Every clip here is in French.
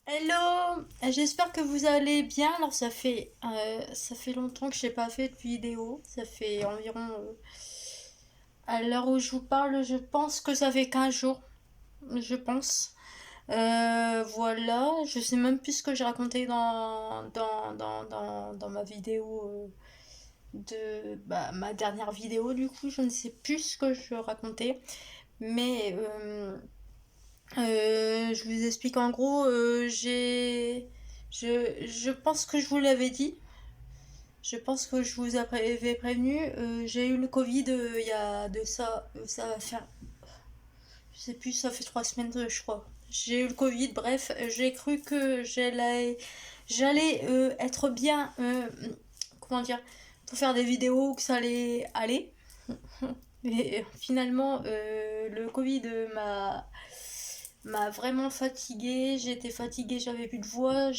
Hello, j'espère que vous allez bien. Alors ça fait longtemps que j'ai pas fait de vidéo. Ça fait environ à l'heure où je vous parle, je pense que ça fait 15 jours, je pense. Voilà, je sais même plus ce que j'ai raconté dans ma vidéo de ma dernière vidéo du coup, je ne sais plus ce que je racontais. Mais je vous explique en gros, je pense que je vous l'avais dit. Je pense que je vous avais prévenu. J'ai eu le Covid il y a de ça. Ça va faire. Je sais plus, ça fait 3 semaines, je crois. J'ai eu le Covid, bref, j'ai cru que j'allais être bien. Comment dire? Pour faire des vidéos, que ça allait aller. Mais finalement, le Covid m'a vraiment fatiguée. J'étais fatiguée, j'avais plus de voix,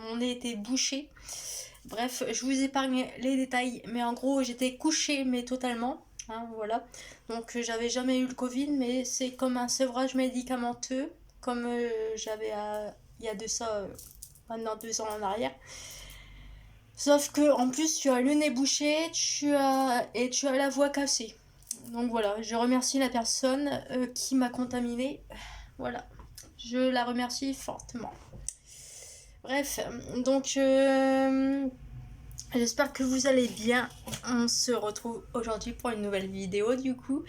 mon nez était bouché. Bref, je vous épargne les détails, mais en gros, j'étais couchée, mais totalement. Hein, voilà. Donc, j'avais jamais eu le Covid, mais c'est comme un sevrage médicamenteux, comme il y a de ça maintenant 2 ans en arrière. Sauf que en plus, tu as le nez bouché, tu as la voix cassée. Donc voilà, je remercie la personne qui m'a contaminée. Voilà, je la remercie fortement. Bref, donc j'espère que vous allez bien. On se retrouve aujourd'hui pour une nouvelle vidéo du coup.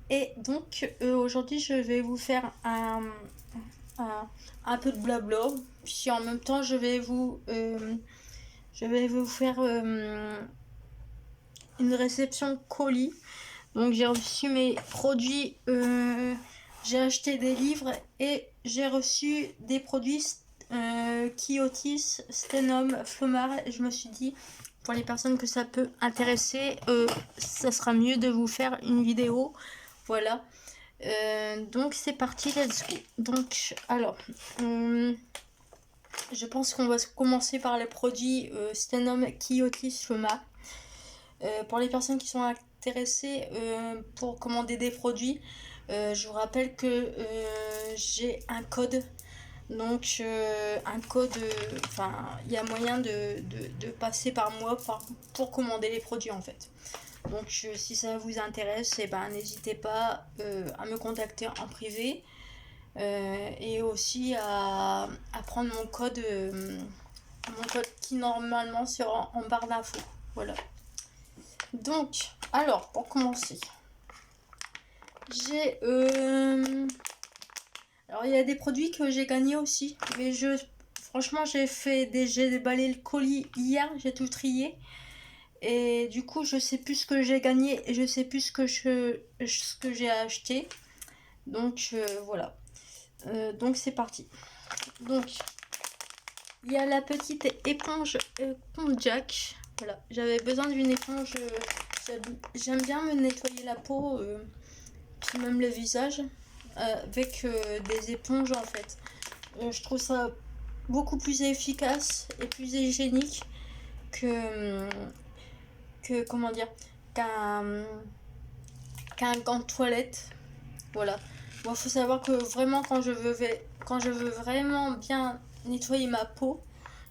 Et donc aujourd'hui je vais vous faire un peu de blabla. Puis en même temps je vais vous faire une réception colis. Donc j'ai reçu mes produits, j'ai acheté des livres et j'ai reçu des produits Kiotis, Stenum, Flomar. Je me suis dit, pour les personnes que ça peut intéresser, ça sera mieux de vous faire une vidéo. Voilà. Donc c'est parti, let's go. Donc alors, je pense qu'on va commencer par les produits Stenum, Kiotis, Flomar. Pour les personnes qui sont intéressées pour commander des produits, je vous rappelle que j'ai un code. Donc un code, enfin il y a moyen de passer par moi pour commander les produits en fait. Donc si ça vous intéresse, eh ben, n'hésitez pas à me contacter en privé et aussi à prendre mon code qui normalement sera en barre d'infos. Voilà. Donc, alors, pour commencer, j'ai... Alors, il y a des produits que j'ai gagnés aussi, mais franchement, j'ai déballé le colis hier, j'ai tout trié. Et du coup, je sais plus ce que j'ai gagné et je sais plus ce que j'ai acheté. Donc, voilà. Donc, c'est parti. Donc, il y a la petite éponge Jack. Voilà, j'avais besoin d'une éponge. J'aime bien me nettoyer la peau, puis même le visage, avec des éponges en fait. Je trouve ça beaucoup plus efficace et plus hygiénique que, comment dire, qu'un gant de toilette. Voilà. Bon, faut savoir que vraiment quand je veux vraiment bien nettoyer ma peau,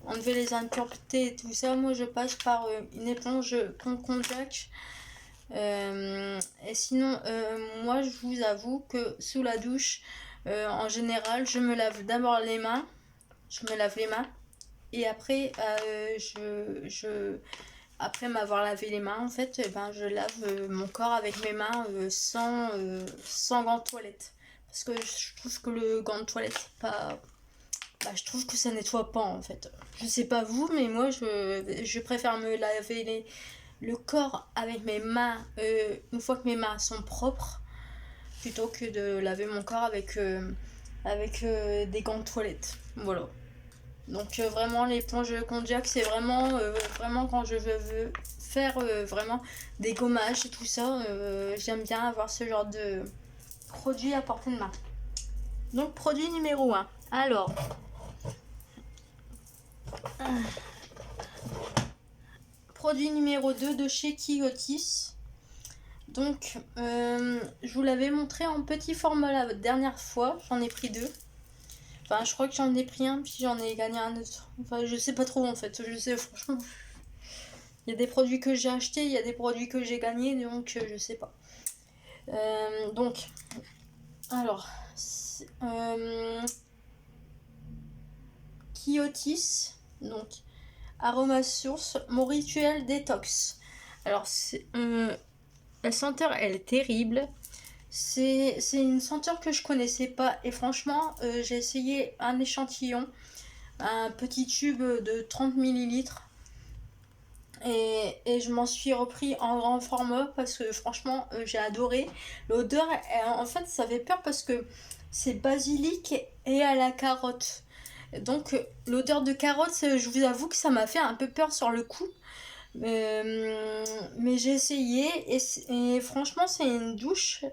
enlever les impuretés et tout ça, moi je passe par une éponge Jack. Et sinon, moi je vous avoue que sous la douche, en général, je me lave d'abord les mains. Je me lave les mains. Et après, après m'avoir lavé les mains, en fait, ben, je lave mon corps avec mes mains sans gants de toilette. Parce que je trouve que le gant de toilette, c'est pas. Bah, je trouve que ça nettoie pas en fait. Je sais pas vous, mais moi je préfère me laver le corps avec mes mains une fois que mes mains sont propres plutôt que de laver mon corps avec des gants de toilette. Voilà. Donc vraiment l'éponge Konjac c'est vraiment quand je veux faire vraiment des gommages et tout ça, j'aime bien avoir ce genre de produit à portée de main. Donc produit numéro 1. Alors, produit numéro 2 de chez Kiotis. Donc, je vous l'avais montré en petit format la dernière fois. J'en ai pris 2. Enfin, je crois que j'en ai pris un, puis j'en ai gagné un autre. Enfin, je sais pas trop en fait. Je sais, franchement. Il y a des produits que j'ai achetés, il y a des produits que j'ai gagnés, donc je sais pas. Donc, alors. Kiotis, donc Aroma Source, mon rituel détox. Alors, la senteur, elle est terrible. C'est une senteur que je connaissais pas. Et franchement, j'ai essayé un échantillon, un petit tube de 30 millilitres. Et je m'en suis repris en grand format parce que franchement, j'ai adoré. L'odeur, en fait, ça fait peur parce que c'est basilic et à la carotte. Donc, l'odeur de carotte, je vous avoue que ça m'a fait un peu peur sur le coup. Mais j'ai essayé et franchement, c'est une douche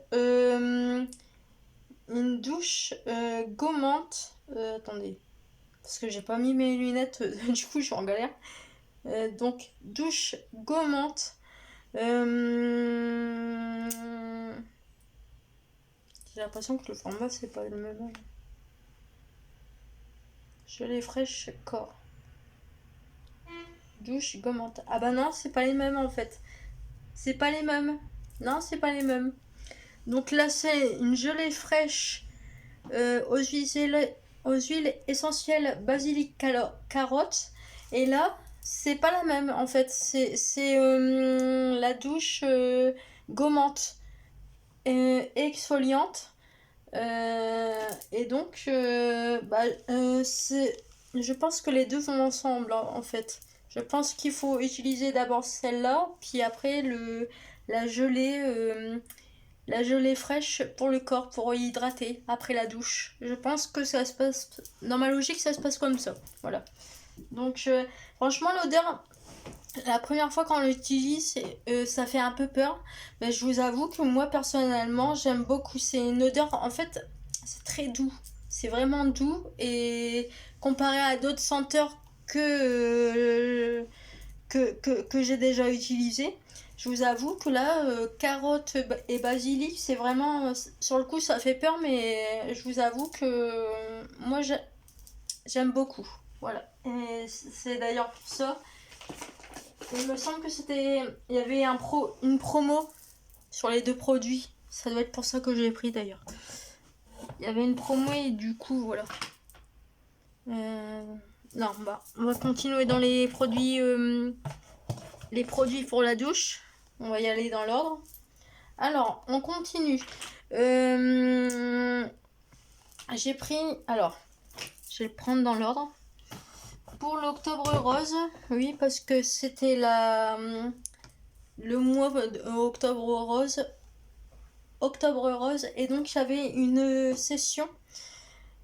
gommante. Attendez, parce que j'ai pas mis mes lunettes, du coup, je suis en galère. Donc, douche gommante. J'ai l'impression que le format, c'est pas le même. Gelée fraîche corps. Douche gommante. Ah bah non, c'est pas les mêmes en fait. C'est pas les mêmes. Non, c'est pas les mêmes. Donc là, c'est une gelée fraîche aux huiles essentielles basilic carotte. Et là, c'est pas la même en fait. C'est la douche gommante et exfoliante. Et donc, je pense que les deux vont ensemble en fait. Je pense qu'il faut utiliser d'abord celle-là, puis après la gelée, la gelée fraîche pour le corps, pour hydrater après la douche. Je pense que ça se passe, dans ma logique, ça se passe comme ça. Voilà. Donc, franchement, l'odeur, la première fois qu'on l'utilise, ça fait un peu peur. Mais je vous avoue que moi, personnellement, j'aime beaucoup. C'est une odeur, en fait, c'est très doux. C'est vraiment doux. Et comparé à d'autres senteurs que j'ai déjà utilisées, je vous avoue que là, carotte et basilic, c'est vraiment... Sur le coup, ça fait peur, mais je vous avoue que moi, j'aime beaucoup. Voilà. Et c'est d'ailleurs pour ça. Il me semble que c'était... Il y avait une promo sur les deux produits. Ça doit être pour ça que je l'ai pris d'ailleurs. Il y avait une promo et du coup, voilà. Non, bah, on va continuer dans les produits pour la douche. On va y aller dans l'ordre. Alors, on continue. J'ai pris... Alors, je vais le prendre dans l'ordre. Pour l'octobre rose, oui, parce que c'était le mois octobre rose. Octobre rose, et donc j'avais une session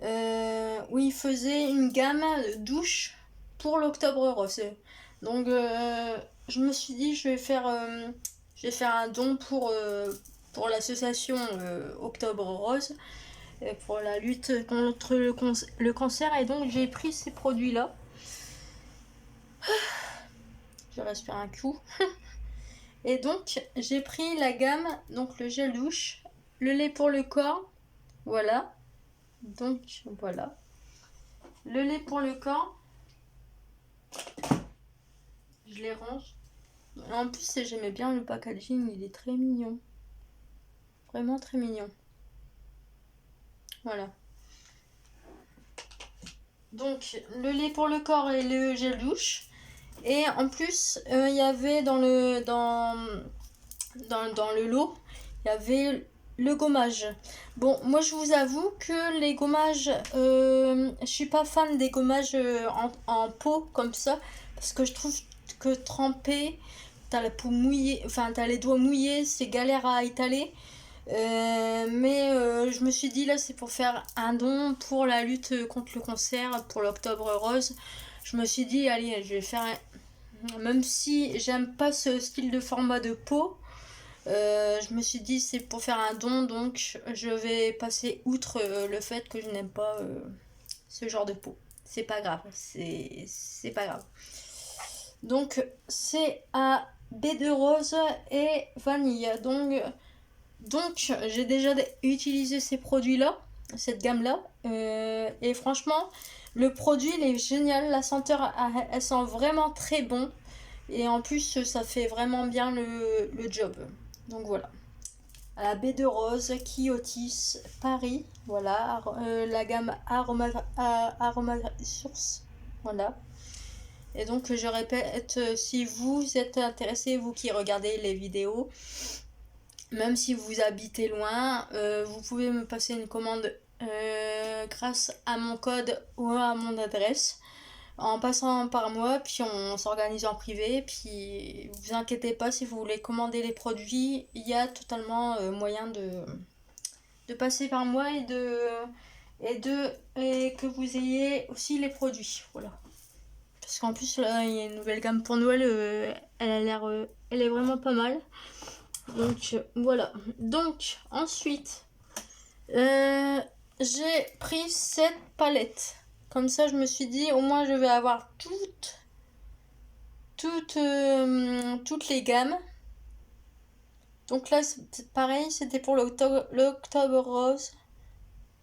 où il faisait une gamme de douche pour l'octobre rose. Donc je me suis dit je vais faire un don pour l'association Octobre Rose pour la lutte contre le cancer, et donc j'ai pris ces produits là. Je respire un coup. Et donc j'ai pris la gamme, donc le gel douche, le lait pour le corps, voilà. Donc voilà. Le lait pour le corps. Je les range. En plus, j'aimais bien le packaging, il est très mignon. Vraiment très mignon. Voilà. Donc, le lait pour le corps et le gel douche. Et en plus, il y avait dans le lot, il y avait le gommage. Bon, moi je vous avoue que les gommages, je suis pas fan des gommages en pot comme ça, parce que je trouve que tremper, t'as la peau mouillée, enfin t'as les doigts mouillés, c'est galère à étaler. Mais je me suis dit là, c'est pour faire un don pour la lutte contre le cancer, pour l'octobre rose. Je me suis dit allez, je vais faire même si j'aime pas ce style de format de peau, je me suis dit c'est pour faire un don, donc je vais passer outre le fait que je n'aime pas ce genre de peau. C'est pas grave, c'est pas grave. Donc c'est à baie de rose et vanille. Donc j'ai déjà utilisé ces produits là. cette gamme-là. Et franchement, le produit, il est génial. La senteur, elle sent vraiment très bon. Et en plus, ça fait vraiment bien le job. Donc voilà. À la baie de Rose, Kiotis, Paris. Voilà. La gamme Aroma Source. Voilà. Et donc, je répète, si vous êtes intéressé, vous qui regardez les vidéos, même si vous habitez loin, vous pouvez me passer une commande grâce à mon code ou à mon adresse en passant par moi, puis on s'organise en privé, puis vous inquiétez pas si vous voulez commander les produits, il y a totalement moyen de passer par moi et que vous ayez aussi les produits. Voilà. Parce qu'en plus là il y a une nouvelle gamme pour Noël, elle a l'air elle est vraiment pas mal. Donc voilà. Donc ensuite j'ai pris cette palette. Comme ça je me suis dit au moins je vais avoir toutes les gammes. Donc là c'est pareil, c'était pour l'octobre rose.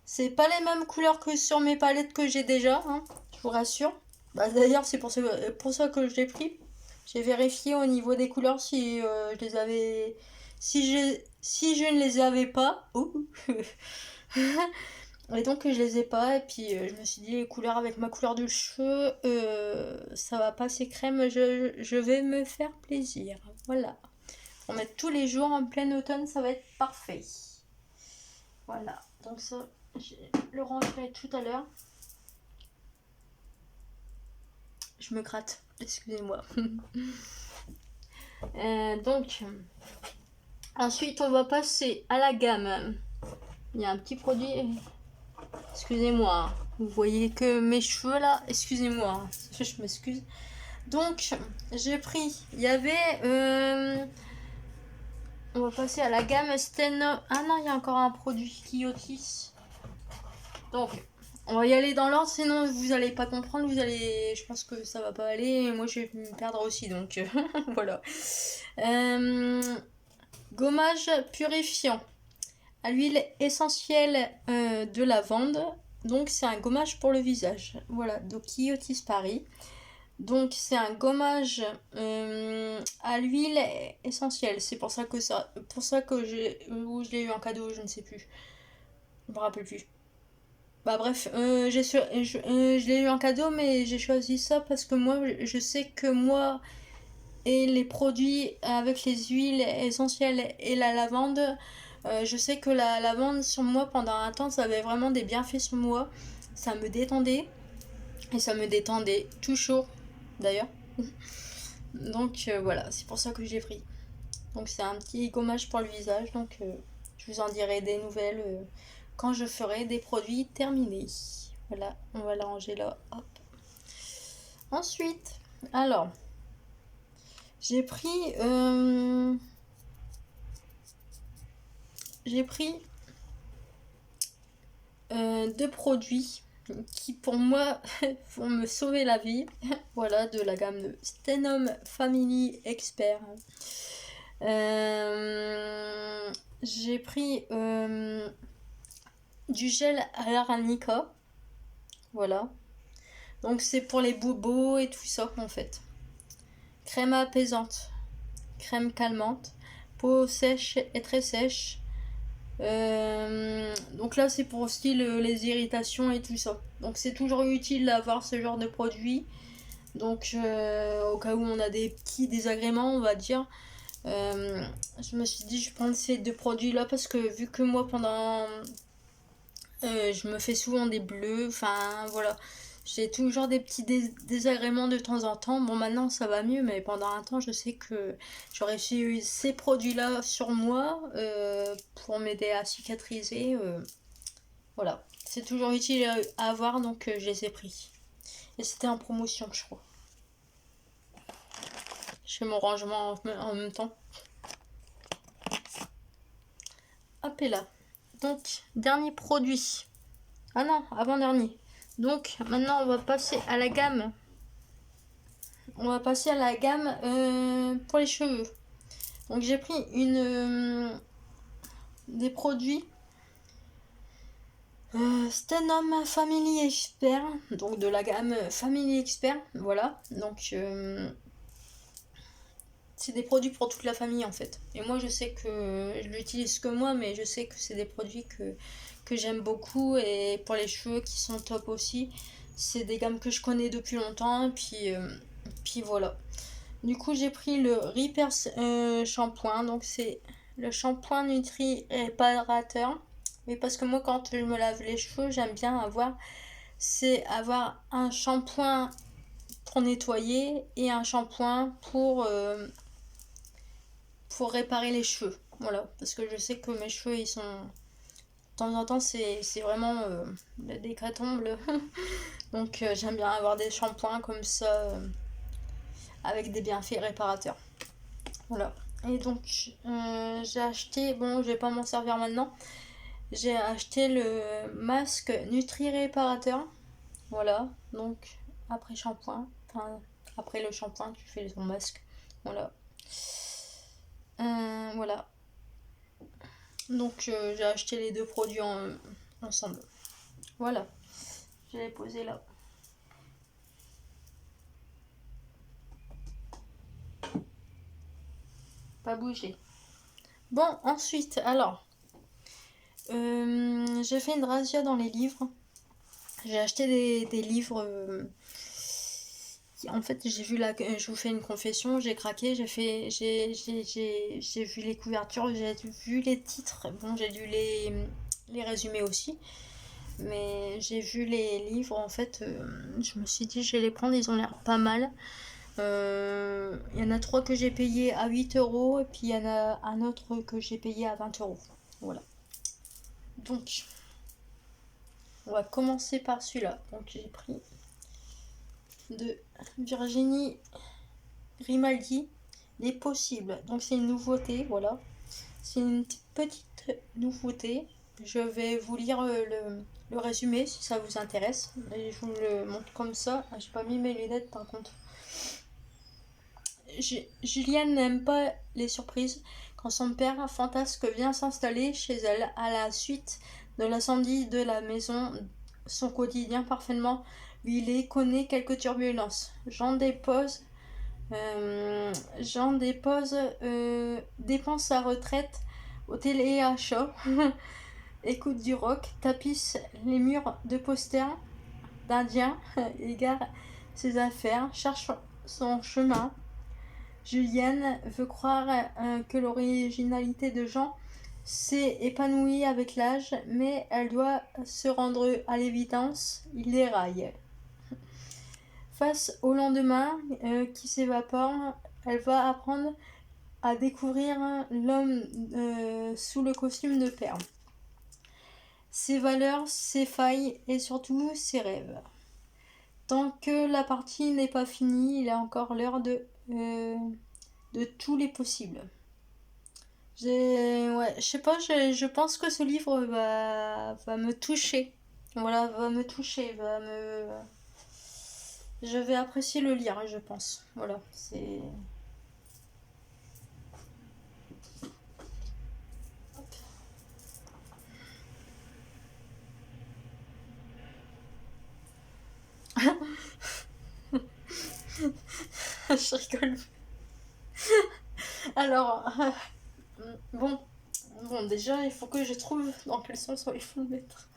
C'est pas les mêmes couleurs que sur mes palettes que j'ai déjà, hein, je vous rassure. Bah, d'ailleurs c'est pour ça que je l'ai pris. J'ai vérifié au niveau des couleurs si je les avais. Si je ne les avais pas. Et donc je les ai pas. Et puis je me suis dit les couleurs avec ma couleur de cheveux, ça va passer crème. Je vais me faire plaisir. Voilà. On met tous les jours en plein automne, ça va être parfait. Voilà. Donc ça, je le rangerai tout à l'heure. Je me gratte. Excusez-moi. Donc, ensuite, on va passer à la gamme. Il y a un petit produit. Excusez-moi. Vous voyez que mes cheveux là. Excusez-moi. Je m'excuse. Donc, j'ai pris. Il y avait. On va passer à la gamme Sten. Ah non, il y a encore un produit Kiotis. Donc, on va y aller dans l'ordre, sinon vous allez pas comprendre, je pense que ça va pas aller, et moi je vais me perdre aussi, donc voilà. Gommage purifiant à l'huile essentielle de lavande, donc c'est un gommage pour le visage. Voilà, donc Kiotis Paris. Donc c'est un gommage à l'huile essentielle. C'est pour ça que je l'ai eu en cadeau, je ne sais plus. Je me rappelle plus. Bah bref, je l'ai eu en cadeau, mais j'ai choisi ça parce que moi, je sais que moi et les produits avec les huiles essentielles et la lavande, je sais que la lavande sur moi pendant un temps, ça avait vraiment des bienfaits sur moi. Ça me détendait et ça me détendait toujours d'ailleurs. Donc voilà, c'est pour ça que j'ai pris. Donc c'est un petit gommage pour le visage, donc je vous en dirai des nouvelles quand je ferai des produits terminés. Voilà, on va la ranger là. Hop. Ensuite, alors, j'ai pris deux produits qui pour moi vont me sauver la vie. Voilà, de la gamme de Stenhome Family Expert. J'ai pris du gel à l'aranica. Voilà. Donc c'est pour les bobos et tout ça en fait. Crème apaisante. Crème calmante. Peau sèche et très sèche. Donc là c'est pour aussi les irritations et tout ça. Donc c'est toujours utile d'avoir ce genre de produit. Donc au cas où on a des petits désagréments on va dire. Je me suis dit je prends ces deux produits là parce que vu que moi pendant je me fais souvent des bleus, enfin voilà, j'ai toujours des petits désagréments de temps en temps. Bon maintenant ça va mieux, mais pendant un temps je sais que j'aurais eu ces produits là sur moi pour m'aider à cicatriser. Voilà, c'est toujours utile à avoir, donc je les ai pris. Et c'était en promotion je crois. Je fais mon rangement en même temps. Hop et là. Donc, dernier produit. Ah non, avant-dernier. Donc, maintenant, on va passer à la gamme. On va passer à la gamme pour les cheveux. Donc, j'ai pris des produits Stenum Family Expert, donc de la gamme Family Expert, voilà. Donc c'est des produits pour toute la famille en fait. Et moi je sais que je l'utilise que moi, mais je sais que c'est des produits que j'aime beaucoup. Et pour les cheveux qui sont top aussi, c'est des gammes que je connais depuis longtemps. Puis voilà. Du coup j'ai pris le Repair shampoing, donc c'est le shampoing nutri réparateur. Mais parce que moi quand je me lave les cheveux, j'aime bien avoir un shampoing pour nettoyer et un shampoing pour réparer les cheveux. Voilà, parce que je sais que mes cheveux, ils sont... De temps en temps, c'est vraiment des hécatombes. Donc j'aime bien avoir des shampoings comme ça, avec des bienfaits réparateurs. Voilà. Et donc j'ai acheté, bon je vais pas m'en servir maintenant, j'ai acheté le masque Nutri Réparateur. Voilà, donc après shampoing, enfin après le shampoing tu fais ton masque. Voilà. Voilà. Donc j'ai acheté les deux produits ensemble. Voilà. Je l'ai posé là. Pas bouger. Bon, ensuite, alors. J'ai fait une razzia dans les livres. J'ai acheté des livres. En fait, j'ai vu la. Je vous fais une confession, j'ai craqué, j'ai vu les couvertures, j'ai vu les titres. Bon, j'ai lu les résumés aussi. Mais j'ai vu les livres, en fait, je me suis dit, je vais les prendre, ils ont l'air pas mal. Il y en a trois que j'ai payé à 8 euros, et puis il y en a un autre que j'ai payé à 20 euros. Voilà. Donc, on va commencer par celui-là. Donc, j'ai pris de Virginie Grimaldi, Les Possibles. Donc, c'est une nouveauté, voilà. C'est une petite nouveauté. Je vais vous lire le résumé si ça vous intéresse. Et je vous le montre comme ça. Ah, j'ai pas mis mes lunettes par contre. Julienne n'aime pas les surprises. Quand son père fantasque vient s'installer chez elle à la suite de l'incendie de la maison, son quotidien parfaitement huilé connaît quelques turbulences. Jean dépose dépense sa retraite au téléachat, écoute du rock, tapisse les murs de posters d'Indiens, égare ses affaires, cherche son chemin. Julienne veut croire que l'originalité de Jean s'est épanouie avec l'âge, mais elle doit se rendre à l'évidence, il déraille. Face au lendemain qui s'évapore, elle va apprendre à découvrir l'homme sous le costume de père. Ses valeurs, ses failles et surtout ses rêves. Tant que la partie n'est pas finie, il est encore l'heure de tous les possibles. Ouais, je sais pas, je pense que ce livre va me toucher. Voilà, va me toucher, je vais apprécier le lire, je pense. Voilà, c'est... Je rigole. Alors, bon, déjà, il faut que je trouve dans quel sens il faut le mettre.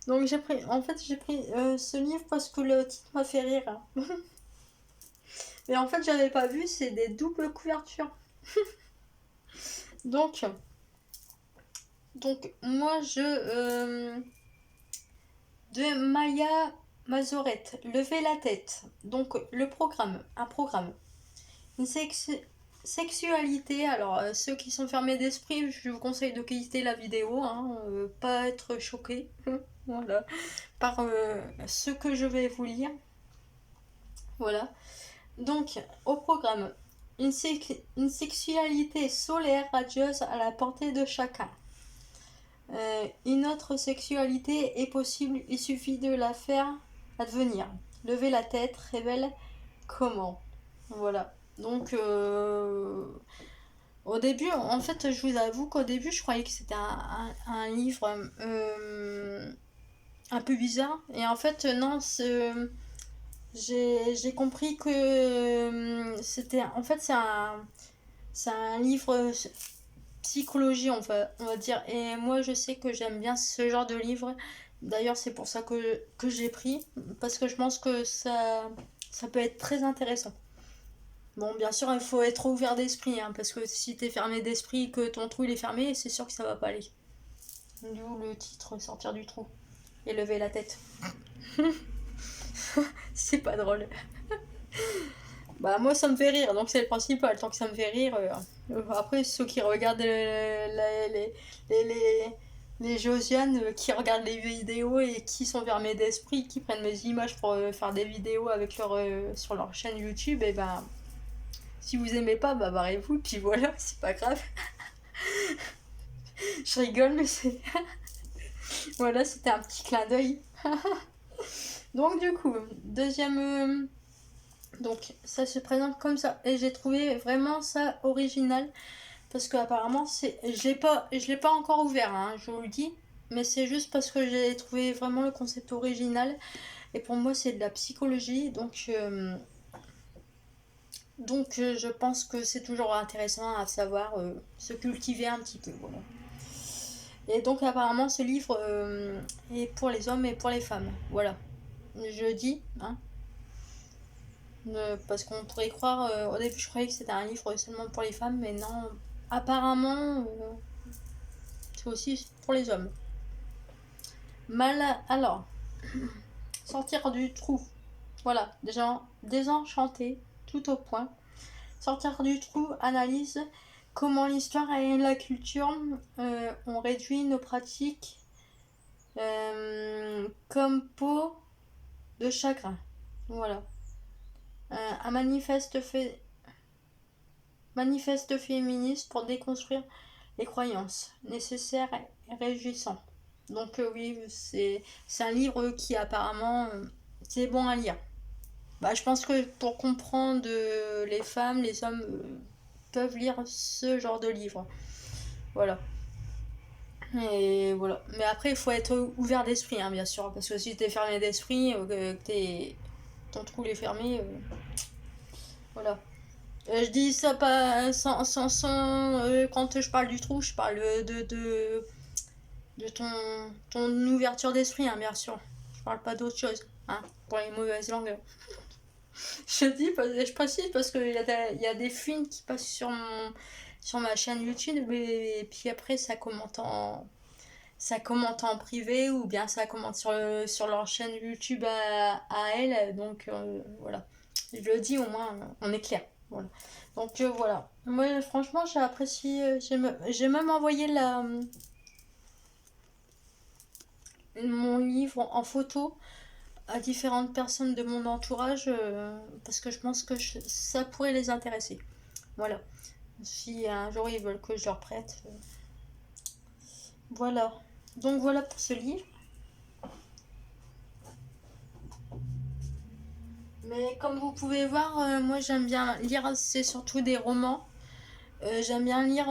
Donc j'ai pris ce livre parce que le titre m'a fait rire. Mais en fait, j'avais pas vu, c'est des doubles couvertures. Donc moi de Maya Mazorette, Levez la tête. Donc un programme. Une sexualité, alors ceux qui sont fermés d'esprit, je vous conseille de quitter la vidéo, hein, pas être choqué. Voilà, par ce que je vais vous lire. Voilà. Donc, au programme, une sexualité solaire radieuse à la portée de chacun. Une autre sexualité est possible, il suffit de la faire advenir. Levez la tête, révèle comment. Voilà. Donc, Au début, en fait, je vous avoue qu'au début, je croyais que c'était un livre un peu bizarre. Et en fait, non, j'ai compris que c'était... En fait, c'est un livre psychologie, on va dire. Et moi, je sais que j'aime bien ce genre de livre. D'ailleurs, c'est pour ça que j'ai pris. Parce que je pense que ça peut être très intéressant. Bon, bien sûr, il faut être ouvert d'esprit, hein, parce que si t'es fermé d'esprit et que ton trou il est fermé, c'est sûr que ça va pas aller. D'où le titre sortir du trou et lever la tête. C'est pas drôle. Bah, moi ça me fait rire, donc c'est le principal. Tant que ça me fait rire. Après, ceux qui regardent les, les, les Josiane, qui regardent les vidéos et qui sont fermés d'esprit, qui prennent mes images pour faire des vidéos avec sur leur chaîne YouTube, et ben si vous aimez pas, bah barrez-vous, puis voilà, c'est pas grave. Je rigole, mais c'est. Voilà, c'était un petit clin d'œil. Donc, du coup, deuxième. Donc, ça se présente comme ça. Et j'ai trouvé vraiment ça original. Parce que, apparemment, c'est. Je l'ai pas encore ouvert, hein, je vous le dis. Mais c'est juste parce que j'ai trouvé vraiment le concept original. Et pour moi, c'est de la psychologie. Donc, je pense que c'est toujours intéressant à savoir se cultiver un petit peu. Voilà. Et donc apparemment ce livre est pour les hommes et pour les femmes. Voilà. Je dis, hein, parce qu'on pourrait croire, au début je croyais que c'était un livre seulement pour les femmes, mais non, apparemment c'est aussi pour les hommes. Mal, alors, sortir du trou. Voilà, déjà désenchanté, tout au point. Sortir du trou, analyse comment l'histoire et la culture ont réduit nos pratiques comme peau de chagrin. Voilà. Un manifeste féministe pour déconstruire les croyances nécessaires et réjouissants. Donc oui, c'est un livre qui apparemment c'est bon à lire. Bah, je pense que pour comprendre les femmes, les hommes peuvent lire ce genre de livre. Voilà. Et voilà. Mais après, il faut être ouvert d'esprit, hein, bien sûr. Parce que si t'es fermé d'esprit, ton trou est fermé, voilà. Je dis ça pas quand je parle du trou, je parle de ton ouverture d'esprit, hein, bien sûr. Je parle pas d'autre chose, hein, pour les mauvaises langues. Je précise parce qu'il y a des films qui passent sur ma chaîne YouTube, et puis après ça commente en privé, ou bien ça commente sur leur chaîne YouTube à elle. Donc voilà. Je le dis, au moins on est clair. Voilà. Donc voilà. Moi franchement j'ai apprécié. J'ai même envoyé mon livre en photo à différentes personnes de mon entourage, parce que je pense que ça pourrait les intéresser. Voilà. Si un jour ils veulent que je leur prête. Voilà. Donc voilà pour ce livre. Mais comme vous pouvez voir, moi j'aime bien lire, c'est surtout des romans. J'aime bien lire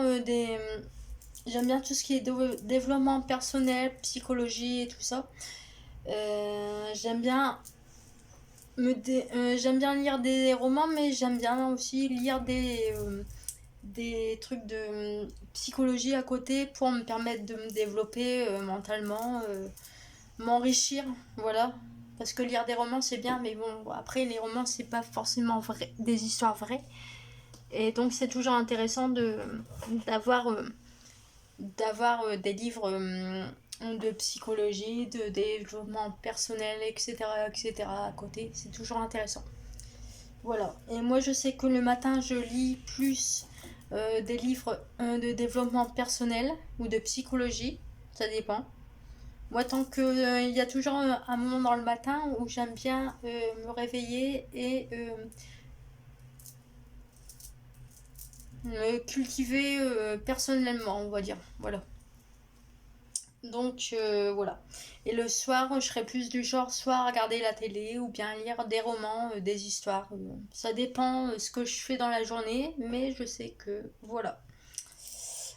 j'aime bien tout ce qui est développement personnel, psychologie et tout ça. J'aime bien j'aime bien lire des romans, mais j'aime bien aussi lire des trucs de psychologie à côté pour me permettre de me développer mentalement, m'enrichir, voilà. Parce que lire des romans c'est bien, mais bon, après les romans c'est pas forcément vrai, des histoires vraies. Et donc c'est toujours intéressant d'avoir des livres de psychologie, de développement personnel, etc., etc. à côté. C'est toujours intéressant. Voilà. Et moi, je sais que le matin, je lis plus des livres de développement personnel ou de psychologie. Ça dépend. Moi, tant que il y a toujours un moment dans le matin où j'aime bien me réveiller et me cultiver personnellement, on va dire. Voilà. Donc voilà. Et le soir, je serais plus du genre soit à regarder la télé ou bien lire des romans, des histoires. Ça dépend ce que je fais dans la journée, mais je sais que voilà.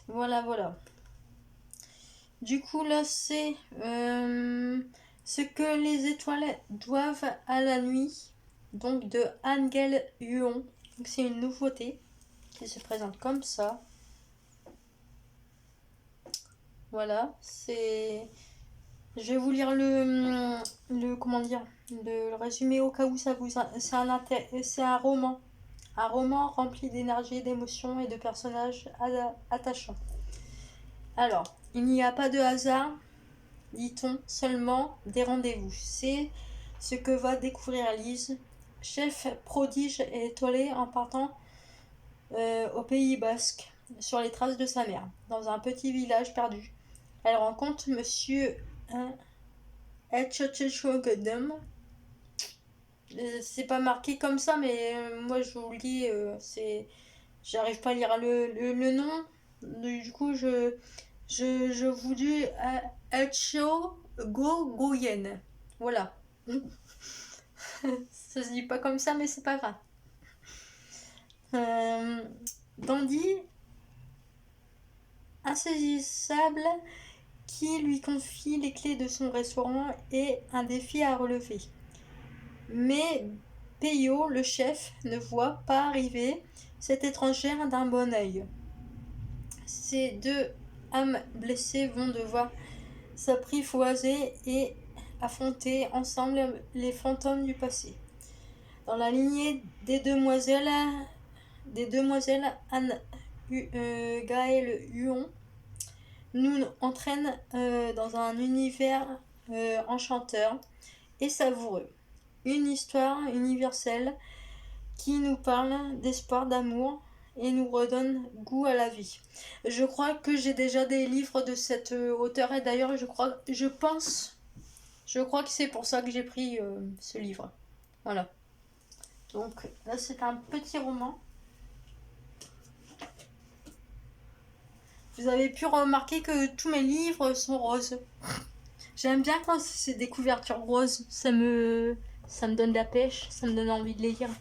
Voilà, voilà. Du coup, là, c'est ce que les étoiles doivent à la nuit. Donc, de Angel Huon. Donc, c'est une nouveauté qui se présente comme ça. Voilà, c'est... Je vais vous lire comment dire, le résumé au cas où ça vous... C'est un roman. Un roman rempli d'énergie, d'émotions et de personnages attachants. Alors, il n'y a pas de hasard, dit-on, seulement des rendez-vous. C'est ce que va découvrir Lise, chef prodige et étoilée en partant au Pays Basque, sur les traces de sa mère, dans un petit village perdu. Elle rencontre Monsieur Etchotchotchogedem. C'est pas marqué comme ça, mais moi je vous le dis, j'arrive pas à lire le nom. Du coup, je vous dis Etchogoyen. Voilà. Ça se dit pas comme ça, mais c'est pas grave. Dandy, insaisissable, qui lui confie les clés de son restaurant et un défi à relever. Mais Peyo, le chef, ne voit pas arriver cette étrangère d'un bon œil. Ces deux âmes blessées vont devoir s'apprivoiser et affronter ensemble les fantômes du passé. Dans la lignée des demoiselles Anne Gaël Huon, nous entraîne dans un univers enchanteur et savoureux. Une histoire universelle qui nous parle d'espoir, d'amour et nous redonne goût à la vie. Je crois que j'ai déjà des livres de cet auteur et d'ailleurs je crois que c'est pour ça que j'ai pris ce livre. Voilà. Donc là c'est un petit roman. Vous avez pu remarquer que tous mes livres sont roses. J'aime bien quand c'est des couvertures roses. Ça me donne de la pêche, ça me donne envie de les lire.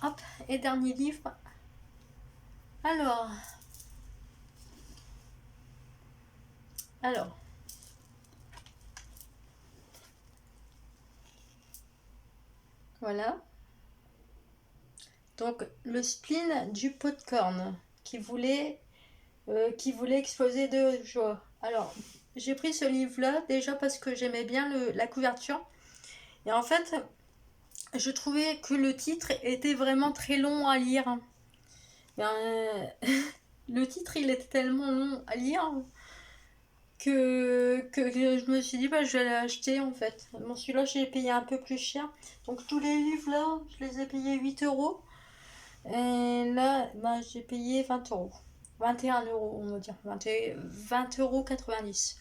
Hop, et dernier livre. Alors. Voilà. Donc, le spleen du popcorn qui voulait exploser de joie. Alors, j'ai pris ce livre-là déjà parce que j'aimais bien la couverture. Et en fait, je trouvais que le titre était vraiment très long à lire. Le titre, il était tellement long à lire que je me suis dit, bah, je vais l'acheter en fait. Bon, celui-là, j'ai payé un peu plus cher. Donc, tous les livres-là, je les ai payés 8 euros. Et là, bah, j'ai payé 20 euros. 21 euros, on va dire. 20 euros 90.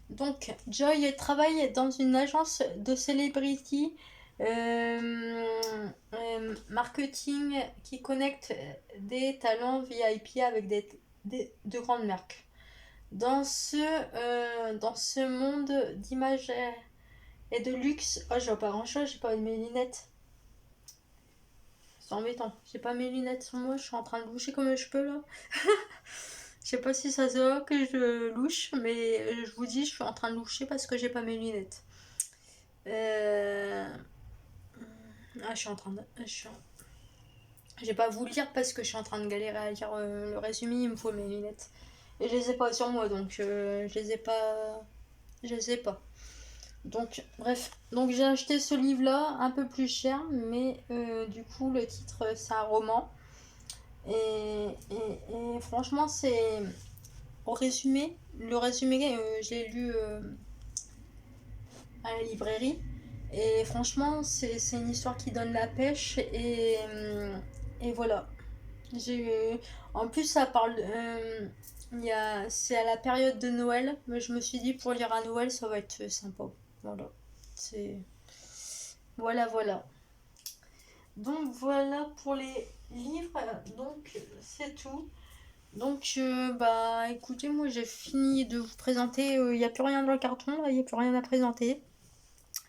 Donc, Joy travaille dans une agence de celebrity marketing qui connecte des talents VIP avec de grandes marques. Dans ce monde d'image et de luxe, oh, je vois pas grand chose, j'ai pas mes lunettes. C'est embêtant, j'ai pas mes lunettes sur moi, je suis en train de loucher comme je peux là. Je sais pas si ça se voit que je louche, mais je vous dis, je suis en train de loucher parce que j'ai pas mes lunettes. Ah, je suis en train de. Je vais pas vous lire parce que je suis en train de galérer à lire le résumé, il me faut mes lunettes. Et je les ai pas sur moi, donc je les ai pas. Je les ai pas. Donc, bref. Donc, j'ai acheté ce livre-là un peu plus cher, mais du coup, le titre, c'est un roman. Et franchement, c'est. Au résumé, le résumé, je l'ai lu à la librairie. Et franchement, c'est une histoire qui donne la pêche. Et voilà. En plus, ça parle. C'est à la période de Noël, mais je me suis dit pour lire à Noël, ça va être sympa. Voilà. C'est. Voilà, voilà. Donc voilà pour les livres. Donc c'est tout. Donc bah écoutez, moi j'ai fini de vous présenter. Il n'y a plus rien dans le carton, il n'y a plus rien à présenter.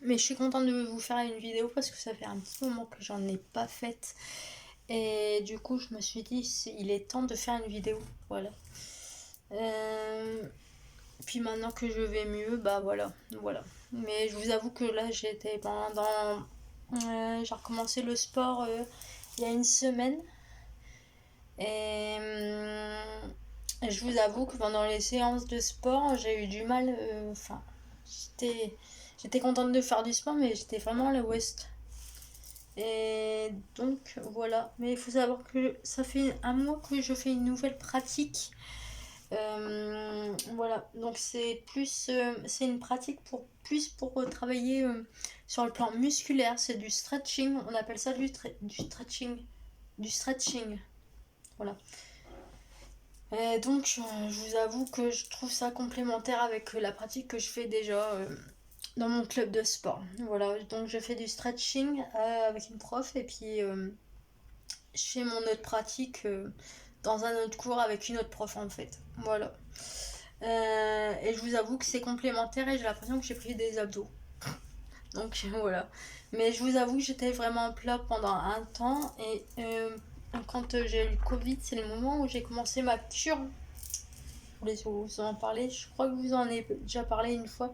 Mais je suis contente de vous faire une vidéo parce que ça fait un petit moment que j'en ai pas faite. Et du coup, je me suis dit, il est temps de faire une vidéo. Voilà. Puis maintenant que je vais mieux, bah voilà. Voilà. Mais je vous avoue que là, j'étais pendant. J'ai recommencé le sport il y a une semaine. Et je vous avoue que pendant les séances de sport, j'ai eu du mal. Enfin, j'étais contente de faire du sport, mais j'étais vraiment à l'ouest. Et donc voilà. Mais il faut savoir que ça fait un mois que je fais une nouvelle pratique. Voilà. Donc c'est une pratique pour travailler sur le plan musculaire. C'est du stretching. On appelle ça du stretching. Du stretching. Voilà. Et donc, je vous avoue que je trouve ça complémentaire avec la pratique que je fais déjà dans mon club de sport. Voilà, donc je fais du stretching avec une prof et puis je fais mon autre pratique dans un autre cours avec une autre prof en fait. Voilà. Et je vous avoue que c'est complémentaire et j'ai l'impression que j'ai pris des abdos. Donc voilà. Mais je vous avoue que j'étais vraiment plat pendant un temps et quand j'ai eu le Covid, c'est le moment où j'ai commencé ma cure. Je voulais vous en parler, je crois que vous en avez déjà parlé une fois.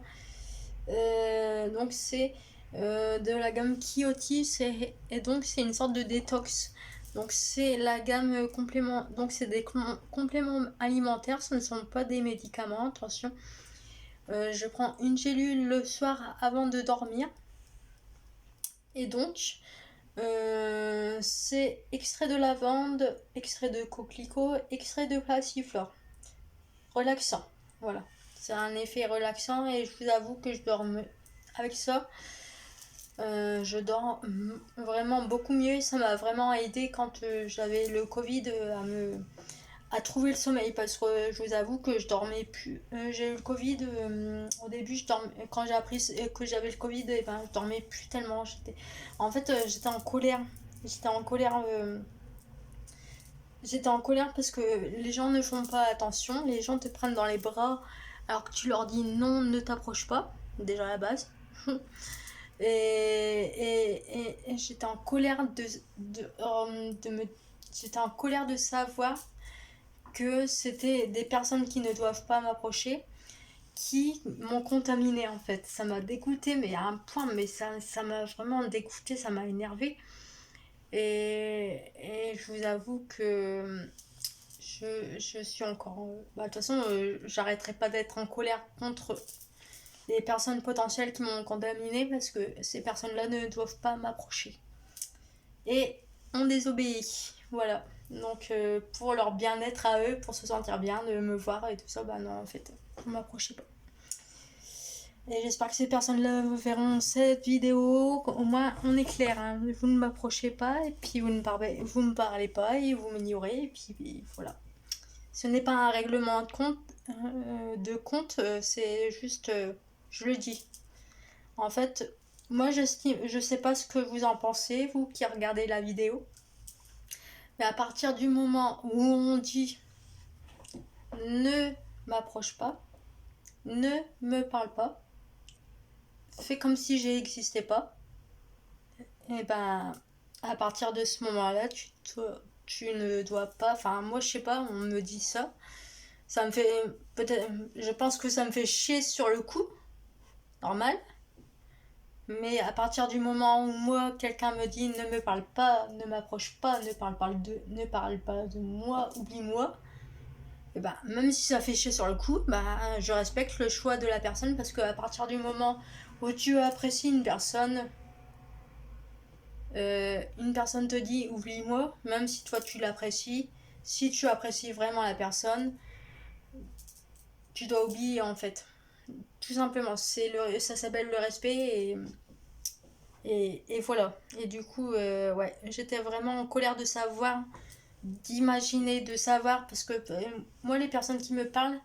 Donc c'est de la gamme Kyoti et donc c'est une sorte de détox. Donc c'est la gamme complément, donc c'est des compléments alimentaires, ce ne sont pas des médicaments, attention. Je prends une gélule le soir avant de dormir. Et donc c'est extrait de lavande, extrait de coquelicot, extrait de passiflore. Relaxant, voilà. C'est un effet relaxant et je vous avoue que je dors avec ça. Je dors vraiment beaucoup mieux. Ça m'a vraiment aidé quand j'avais le Covid à trouver le sommeil parce que je vous avoue que je dormais plus. J'ai eu le Covid au début, quand j'ai appris que j'avais le Covid, et ben, je dormais plus tellement. En fait, j'étais en colère. J'étais en colère. J'étais en colère parce que les gens ne font pas attention. Les gens te prennent dans les bras alors que tu leur dis non, ne t'approche pas. Déjà à la base. Et j'étais en colère j'étais en colère de savoir que c'était des personnes qui ne doivent pas m'approcher qui m'ont contaminé en fait. Ça m'a dégoûté mais à un point, mais ça m'a vraiment dégoûté, ça m'a énervé. Et je vous avoue que je suis encore. Bah, de toute façon, j'arrêterai pas d'être en colère contre les personnes potentielles qui m'ont contaminé parce que ces personnes-là ne doivent pas m'approcher. Et on désobéit. Voilà. Donc, pour leur bien-être à eux, pour se sentir bien, de me voir et tout ça, bah non, en fait, ne m'approchez pas. Et j'espère que ces personnes-là verront cette vidéo. Au moins, on est clair. Hein. Vous ne m'approchez pas, et puis vous me parlez pas, et vous m'ignorez, et puis voilà. Ce n'est pas un règlement de compte, c'est juste, je le dis. En fait, moi je sais pas ce que vous en pensez, vous qui regardez la vidéo. Mais à partir du moment où on dit ne m'approche pas, ne me parle pas, fais comme si j'existais pas, et ben à partir de ce moment-là, tu ne dois pas. Enfin, moi je sais pas, on me dit ça. Ça me fait. Peut-être. Je pense que ça me fait chier sur le coup, normal. Mais à partir du moment où moi, quelqu'un me dit ne me parle pas, ne m'approche pas, ne parle pas de moi, oublie-moi, et ben, même si ça fait chier sur le coup, ben, je respecte le choix de la personne parce qu'à partir du moment où tu apprécies une personne te dit oublie-moi, même si toi tu l'apprécies, si tu apprécies vraiment la personne, tu dois oublier en fait. Tout simplement, ça s'appelle le respect et voilà. Et du coup, ouais, j'étais vraiment en colère de savoir, d'imaginer, de savoir, parce que moi, les personnes qui me parlent,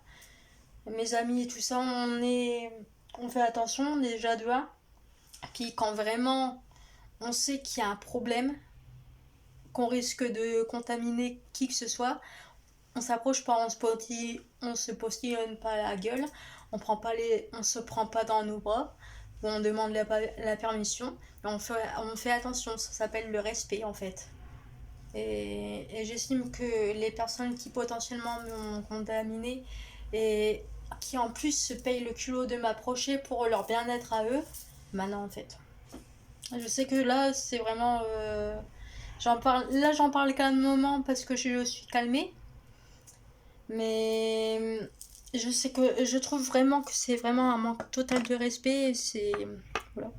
mes amis et tout ça, on fait attention déjà de un. Puis quand vraiment on sait qu'il y a un problème, qu'on risque de contaminer qui que ce soit, on s'approche pas, on se postillonne pas la gueule, on se prend pas dans nos bras, on demande la permission, mais on fait attention, ça s'appelle le respect en fait. Et j'estime que les personnes qui potentiellement m'ont contaminé et qui en plus se payent le culot de m'approcher pour leur bien-être à eux, maintenant en fait. Je sais que là, c'est vraiment. J'en parle qu'à un moment parce que je suis calmée. Mais je sais que je trouve vraiment que c'est vraiment un manque total de respect. C'est. Voilà.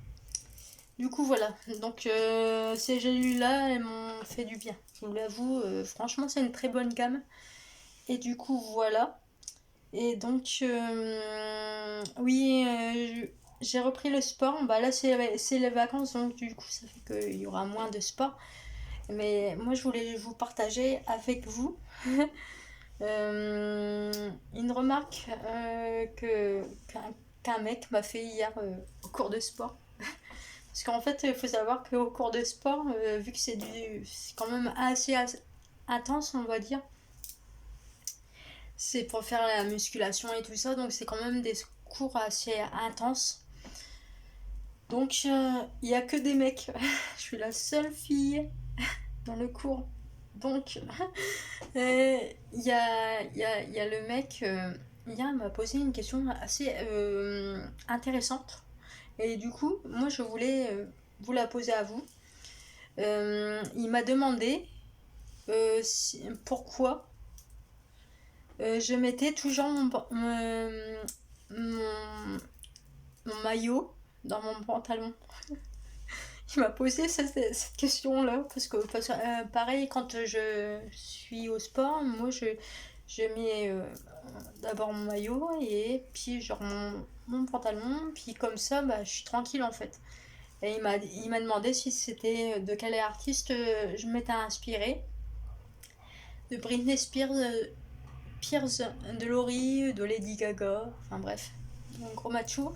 Du coup, voilà. Donc, ces gélules-là, elles m'ont fait du bien. Je vous l'avoue, franchement, c'est une très bonne gamme. Et du coup, voilà. Et donc, oui, j'ai repris le sport. Bah là, c'est les vacances, donc du coup, ça fait qu'il y aura moins de sport. Mais moi, je voulais vous partager avec vous une remarque qu'un mec m'a fait hier au cours de sport. Parce qu'en fait, il faut savoir qu'au cours de sport, vu que c'est quand même assez intense, on va dire, c'est pour faire la musculation et tout ça, donc c'est quand même des cours assez intenses. Donc, il n'y a que des mecs. Je suis la seule fille dans le cours. Donc, il y a le mec, hier, m'a posé une question assez intéressante. Et du coup, moi, je voulais vous la poser à vous. Il m'a demandé pourquoi je mettais toujours mon, mon maillot dans mon pantalon. Il m'a posé cette question-là parce que, pareil, quand je suis au sport, moi je mets d'abord mon maillot et puis genre mon pantalon, puis comme ça bah, je suis tranquille en fait. Et il m'a demandé si c'était de quel artiste je m'étais inspirée. De Britney Spears, Pierce, de Laurie, de Lady Gaga, enfin bref, un gros macho.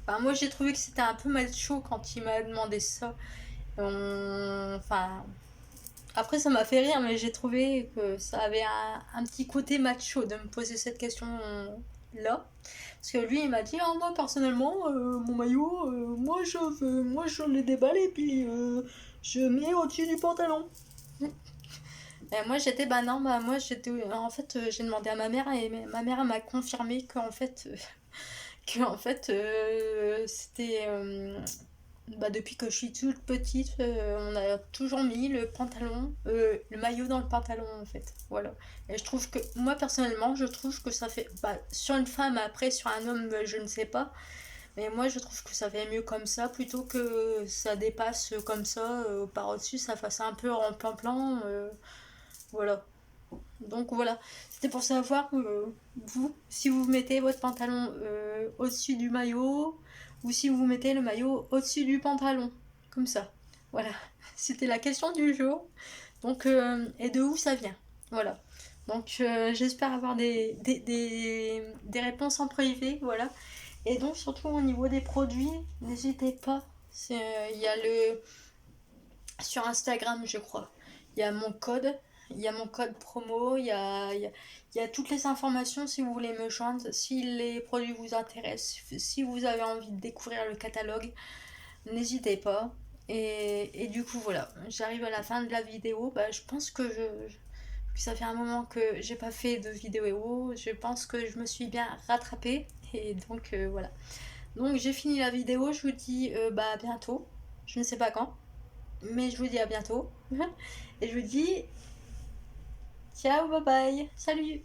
Enfin, moi j'ai trouvé que c'était un peu macho quand il m'a demandé ça. Enfin, après ça m'a fait rire, mais j'ai trouvé que ça avait un petit côté macho de me poser cette question là. Parce que lui il m'a dit, ah, moi personnellement, mon maillot, moi je le déballe et puis je mets au-dessus du pantalon. Et moi j'étais, bah non, bah moi j'étais, en fait j'ai demandé à ma mère et ma mère m'a confirmé qu'en fait, c'était, bah depuis que je suis toute petite, on a toujours mis le pantalon, le maillot dans le pantalon en fait, voilà. Et je trouve que, moi personnellement, je trouve que ça fait, bah sur une femme après, sur un homme, je ne sais pas, mais moi je trouve que ça fait mieux comme ça, plutôt que ça dépasse comme ça, par au-dessus, ça fasse un peu en plan-plan, voilà. Donc voilà, c'était pour savoir, vous, si vous mettez votre pantalon au-dessus du maillot ou si vous mettez le maillot au-dessus du pantalon, comme ça. Voilà, c'était la question du jour. Donc, et de où ça vient. Voilà. Donc j'espère avoir des réponses en privé, voilà. Et donc surtout au niveau des produits, n'hésitez pas. Il y a le sur Instagram, je crois. Il y a mon code, il y a mon code promo, il y a toutes les informations si vous voulez me joindre, si les produits vous intéressent, si vous avez envie de découvrir le catalogue, n'hésitez pas. Et du coup, voilà, j'arrive à la fin de la vidéo. Bah, je pense que ça fait un moment que j'ai pas fait de vidéo. Je pense que je me suis bien rattrapée. Et donc, voilà. Donc, j'ai fini la vidéo. Je vous dis bah, à bientôt. Je ne sais pas quand. Mais je vous dis à bientôt. Et je vous dis ciao, bye bye. Salut.